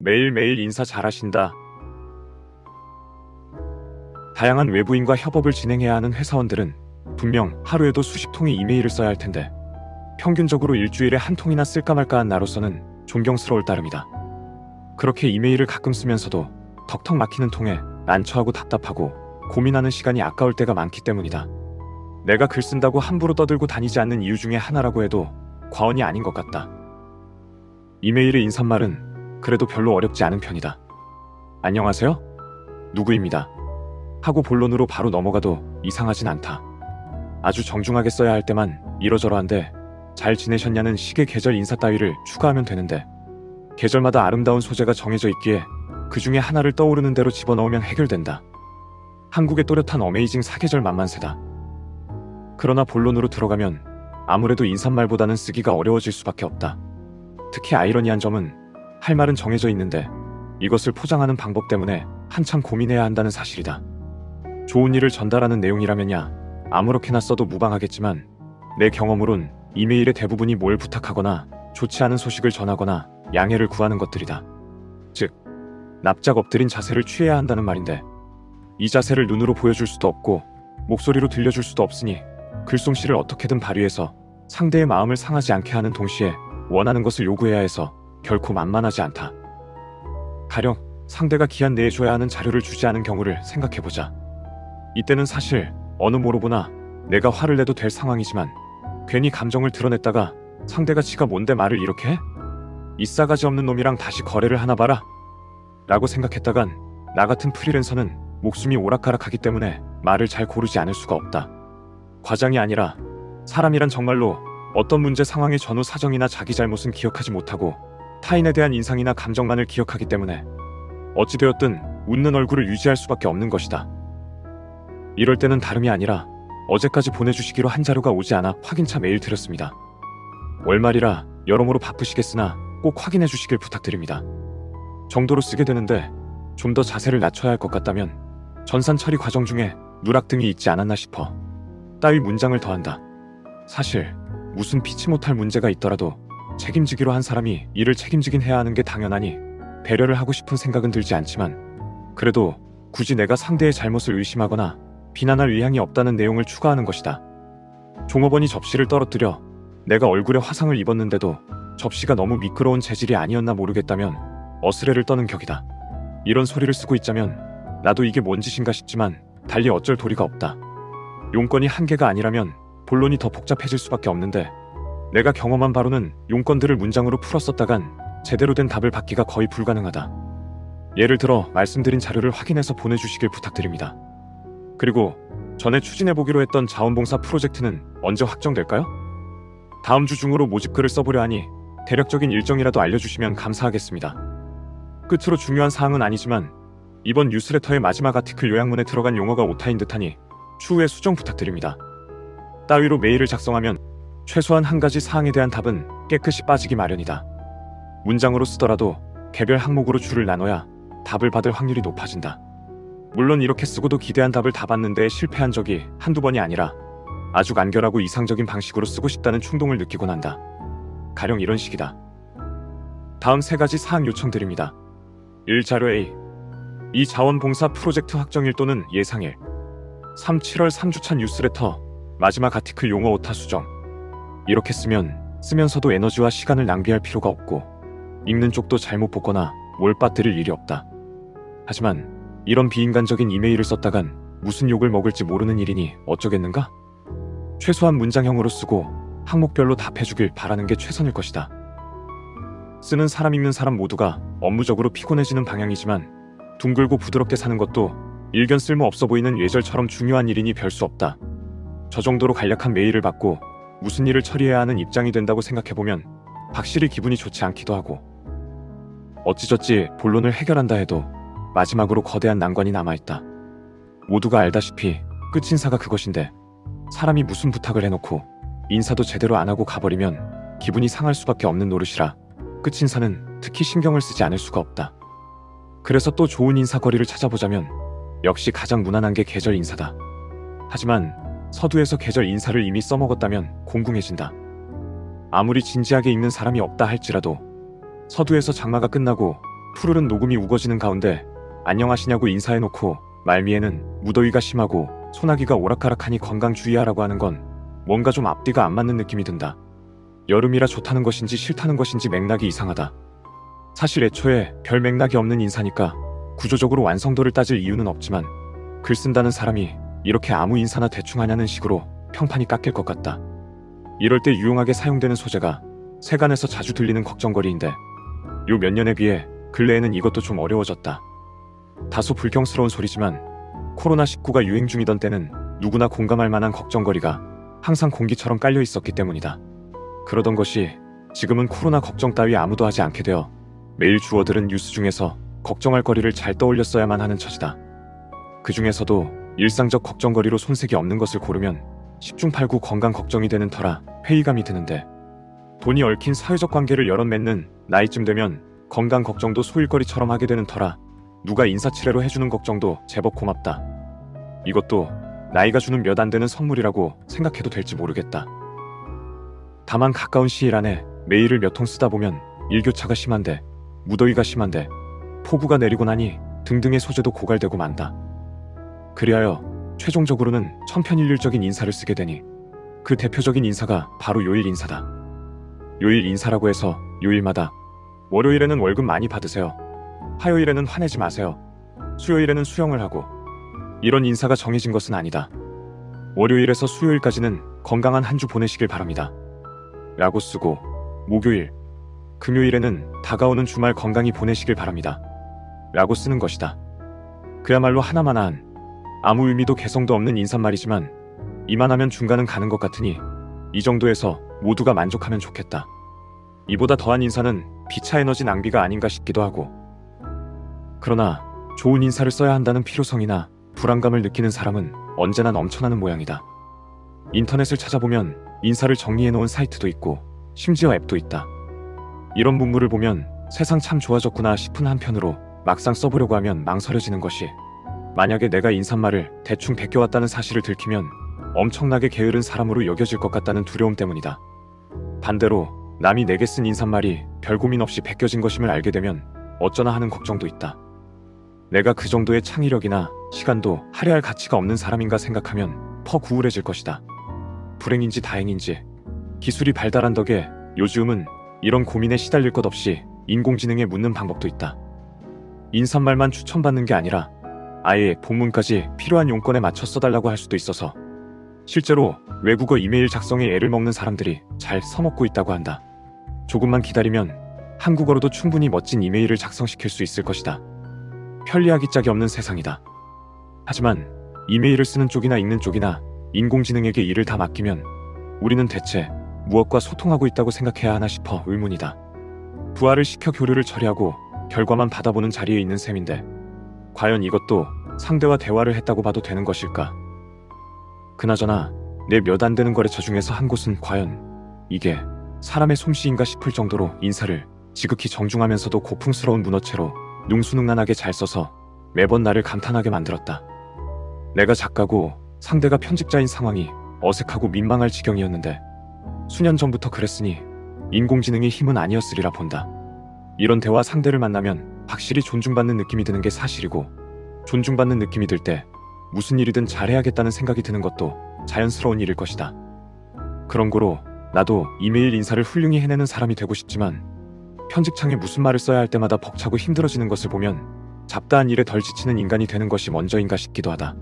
매일매일 인사 잘하신다. 다양한 외부인과 협업을 진행해야 하는 회사원들은 분명 하루에도 수십 통의 이메일을 써야 할 텐데 평균적으로 일주일에 한 통이나 쓸까 말까 한 나로서는 존경스러울 따름이다. 그렇게 이메일을 가끔 쓰면서도 턱턱 막히는 통에 난처하고 답답하고 고민하는 시간이 아까울 때가 많기 때문이다. 내가 글 쓴다고 함부로 떠들고 다니지 않는 이유 중에 하나라고 해도 과언이 아닌 것 같다. 이메일의 인사말은 그래도 별로 어렵지 않은 편이다. 안녕하세요? 누구입니다. 하고 본론으로 바로 넘어가도 이상하진 않다. 아주 정중하게 써야 할 때만 이러저러한데 잘 지내셨냐는 식의 계절 인사 따위를 추가하면 되는데 계절마다 아름다운 소재가 정해져 있기에 그 중에 하나를 떠오르는 대로 집어넣으면 해결된다. 한국의 또렷한 어메이징 사계절 만만세다. 그러나 본론으로 들어가면 아무래도 인사말보다는 쓰기가 어려워질 수밖에 없다. 특히 아이러니한 점은 할 말은 정해져 있는데 이것을 포장하는 방법 때문에 한참 고민해야 한다는 사실이다. 좋은 일을 전달하는 내용이라면야 아무렇게나 써도 무방하겠지만 내 경험으론 이메일의 대부분이 뭘 부탁하거나 좋지 않은 소식을 전하거나 양해를 구하는 것들이다. 즉, 납작 엎드린 자세를 취해야 한다는 말인데 이 자세를 눈으로 보여줄 수도 없고 목소리로 들려줄 수도 없으니 글솜씨를 어떻게든 발휘해서 상대의 마음을 상하지 않게 하는 동시에 원하는 것을 요구해야 해서 결코 만만하지 않다. 가령 상대가 기한 내에 줘야 하는 자료를 주지 않은 경우를 생각해보자. 이때는 사실 어느 모로보나 내가 화를 내도 될 상황이지만 괜히 감정을 드러냈다가 상대가 지가 뭔데 말을 이렇게 해? 이 싸가지 없는 놈이랑 다시 거래를 하나 봐라 라고 생각했다간 나 같은 프리랜서는 목숨이 오락가락하기 때문에 말을 잘 고르지 않을 수가 없다. 과장이 아니라 사람이란 정말로 어떤 문제 상황의 전후 사정이나 자기 잘못은 기억하지 못하고 타인에 대한 인상이나 감정만을 기억하기 때문에 어찌되었든 웃는 얼굴을 유지할 수밖에 없는 것이다. 이럴 때는 다름이 아니라 어제까지 보내주시기로 한 자료가 오지 않아 확인차 메일 드렸습니다. 월말이라 여러모로 바쁘시겠으나 꼭 확인해 주시길 부탁드립니다. 정도로 쓰게 되는데 좀 더 자세를 낮춰야 할 것 같다면 전산 처리 과정 중에 누락 등이 있지 않았나 싶어 따위 문장을 더한다. 사실 무슨 피치 못할 문제가 있더라도 책임지기로 한 사람이 이를 책임지긴 해야 하는 게 당연하니 배려를 하고 싶은 생각은 들지 않지만 그래도 굳이 내가 상대의 잘못을 의심하거나 비난할 의향이 없다는 내용을 추가하는 것이다. 종업원이 접시를 떨어뜨려 내가 얼굴에 화상을 입었는데도 접시가 너무 미끄러운 재질이 아니었나 모르겠다면 어스레를 떠는 격이다. 이런 소리를 쓰고 있자면 나도 이게 뭔 짓인가 싶지만 달리 어쩔 도리가 없다. 용건이 한 개가 아니라면 본론이 더 복잡해질 수밖에 없는데 내가 경험한 바로는 용건들을 문장으로 풀었었다간 제대로 된 답을 받기가 거의 불가능하다. 예를 들어 말씀드린 자료를 확인해서 보내주시길 부탁드립니다. 그리고 전에 추진해보기로 했던 자원봉사 프로젝트는 언제 확정될까요? 다음 주 중으로 모집글을 써보려 하니 대략적인 일정이라도 알려주시면 감사하겠습니다. 끝으로 중요한 사항은 아니지만 이번 뉴스레터의 마지막 아티클 요약문에 들어간 용어가 오타인 듯하니 추후에 수정 부탁드립니다. 따위로 메일을 작성하면 최소한 한 가지 사항에 대한 답은 깨끗이 빠지기 마련이다. 문장으로 쓰더라도 개별 항목으로 줄을 나눠야 답을 받을 확률이 높아진다. 물론 이렇게 쓰고도 기대한 답을 다 받는데 실패한 적이 한두 번이 아니라 아주 간결하고 이상적인 방식으로 쓰고 싶다는 충동을 느끼곤 한다. 가령 이런 식이다. 다음 세 가지 사항 요청드립니다. 1. 자료 A. 이 자원봉사 프로젝트 확정일 또는 예상일. 3. 7월 3주차 뉴스레터 마지막 아티클 용어 오타 수정. 이렇게 쓰면서도 에너지와 시간을 낭비할 필요가 없고 읽는 쪽도 잘못 보거나 뭘 빠뜨릴 일이 없다. 하지만 이런 비인간적인 이메일을 썼다간 무슨 욕을 먹을지 모르는 일이니 어쩌겠는가? 최소한 문장형으로 쓰고 항목별로 답해주길 바라는 게 최선일 것이다. 쓰는 사람 읽는 사람 모두가 업무적으로 피곤해지는 방향이지만 둥글고 부드럽게 사는 것도 일견 쓸모 없어 보이는 예절처럼 중요한 일이니 별 수 없다. 저 정도로 간략한 메일을 받고 무슨 일을 처리해야 하는 입장이 된다고 생각해보면 확실히 기분이 좋지 않기도 하고 어찌저찌 본론을 해결한다 해도 마지막으로 거대한 난관이 남아있다. 모두가 알다시피 끝인사가 그것인데 사람이 무슨 부탁을 해놓고 인사도 제대로 안 하고 가버리면 기분이 상할 수밖에 없는 노릇이라 끝인사는 특히 신경을 쓰지 않을 수가 없다. 그래서 또 좋은 인사거리를 찾아보자면 역시 가장 무난한 게 계절 인사다. 하지만 서두에서 계절 인사를 이미 써먹었다면 공궁해진다. 아무리 진지하게 읽는 사람이 없다 할지라도 서두에서 장마가 끝나고 푸르른 녹음이 우거지는 가운데 안녕하시냐고 인사해놓고 말미에는 무더위가 심하고 소나기가 오락가락하니 건강 주의하라고 하는 건 뭔가 좀 앞뒤가 안 맞는 느낌이 든다. 여름이라 좋다는 것인지 싫다는 것인지 맥락이 이상하다. 사실 애초에 별 맥락이 없는 인사니까 구조적으로 완성도를 따질 이유는 없지만 글 쓴다는 사람이 이렇게 아무 인사나 대충 하냐는 식으로 평판이 깎일 것 같다. 이럴 때 유용하게 사용되는 소재가 세간에서 자주 들리는 걱정거리인데 요 몇 년에 비해 근래에는 이것도 좀 어려워졌다. 다소 불경스러운 소리지만 코로나19가 유행 중이던 때는 누구나 공감할 만한 걱정거리가 항상 공기처럼 깔려 있었기 때문이다. 그러던 것이 지금은 코로나 걱정 따위 아무도 하지 않게 되어 매일 주워들은 뉴스 중에서 걱정할 거리를 잘 떠올렸어야만 하는 처지다. 그 중에서도 일상적 걱정거리로 손색이 없는 것을 고르면 10중 8구 건강 걱정이 되는 터라 회의감이 드는데 돈이 얽힌 사회적 관계를 여럿 맺는 나이쯤 되면 건강 걱정도 소일거리처럼 하게 되는 터라 누가 인사치레로 해주는 걱정도 제법 고맙다. 이것도 나이가 주는 몇 안 되는 선물이라고 생각해도 될지 모르겠다. 다만 가까운 시일 안에 메일을 몇 통 쓰다 보면 일교차가 심한데 무더위가 심한데 폭우가 내리고 나니 등등의 소재도 고갈되고 만다. 그리하여 최종적으로는 천편일률적인 인사를 쓰게 되니 그 대표적인 인사가 바로 요일 인사다. 요일 인사라고 해서 요일마다 월요일에는 월급 많이 받으세요. 화요일에는 화내지 마세요. 수요일에는 수영을 하고 이런 인사가 정해진 것은 아니다. 월요일에서 수요일까지는 건강한 한 주 보내시길 바랍니다. 라고 쓰고 목요일, 금요일에는 다가오는 주말 건강히 보내시길 바랍니다. 라고 쓰는 것이다. 그야말로 하나마나한 아무 의미도 개성도 없는 인사말이지만 이만하면 중간은 가는 것 같으니 이 정도에서 모두가 만족하면 좋겠다. 이보다 더한 인사는 비차 에너지 낭비가 아닌가 싶기도 하고 그러나 좋은 인사를 써야 한다는 필요성이나 불안감을 느끼는 사람은 언제나 넘쳐나는 모양이다. 인터넷을 찾아보면 인사를 정리해놓은 사이트도 있고 심지어 앱도 있다. 이런 문물을 보면 세상 참 좋아졌구나 싶은 한편으로 막상 써보려고 하면 망설여지는 것이 만약에 내가 인사말을 대충 베껴왔다는 사실을 들키면 엄청나게 게으른 사람으로 여겨질 것 같다는 두려움 때문이다. 반대로 남이 내게 쓴 인사말이 별 고민 없이 베껴진 것임을 알게 되면 어쩌나 하는 걱정도 있다. 내가 그 정도의 창의력이나 시간도 할애할 가치가 없는 사람인가 생각하면 퍽 우울해질 것이다. 불행인지 다행인지 기술이 발달한 덕에 요즘은 이런 고민에 시달릴 것 없이 인공지능에 묻는 방법도 있다. 인사말만 추천받는 게 아니라 아예 본문까지 필요한 용건에 맞춰 써달라고 할 수도 있어서 실제로 외국어 이메일 작성에 애를 먹는 사람들이 잘 써먹고 있다고 한다. 조금만 기다리면 한국어로도 충분히 멋진 이메일을 작성시킬 수 있을 것이다. 편리하기 짝이 없는 세상이다. 하지만 이메일을 쓰는 쪽이나 읽는 쪽이나 인공지능에게 일을 다 맡기면 우리는 대체 무엇과 소통하고 있다고 생각해야 하나 싶어 의문이다. 부하를 시켜 교류를 처리하고 결과만 받아보는 자리에 있는 셈인데 과연 이것도 상대와 대화를 했다고 봐도 되는 것일까? 그나저나 내 몇 안 되는 거래처 중에서 한 곳은 과연 이게 사람의 솜씨인가 싶을 정도로 인사를 지극히 정중하면서도 고풍스러운 문어체로 능수능란하게 잘 써서 매번 나를 감탄하게 만들었다. 내가 작가고 상대가 편집자인 상황이 어색하고 민망할 지경이었는데 수년 전부터 그랬으니 인공지능의 힘은 아니었으리라 본다. 이런 대화 상대를 만나면 확실히 존중받는 느낌이 드는 게 사실이고 존중받는 느낌이 들 때 무슨 일이든 잘해야겠다는 생각이 드는 것도 자연스러운 일일 것이다. 그런 거로 나도 이메일 인사를 훌륭히 해내는 사람이 되고 싶지만 편집창에 무슨 말을 써야 할 때마다 벅차고 힘들어지는 것을 보면 잡다한 일에 덜 지치는 인간이 되는 것이 먼저인가 싶기도 하다.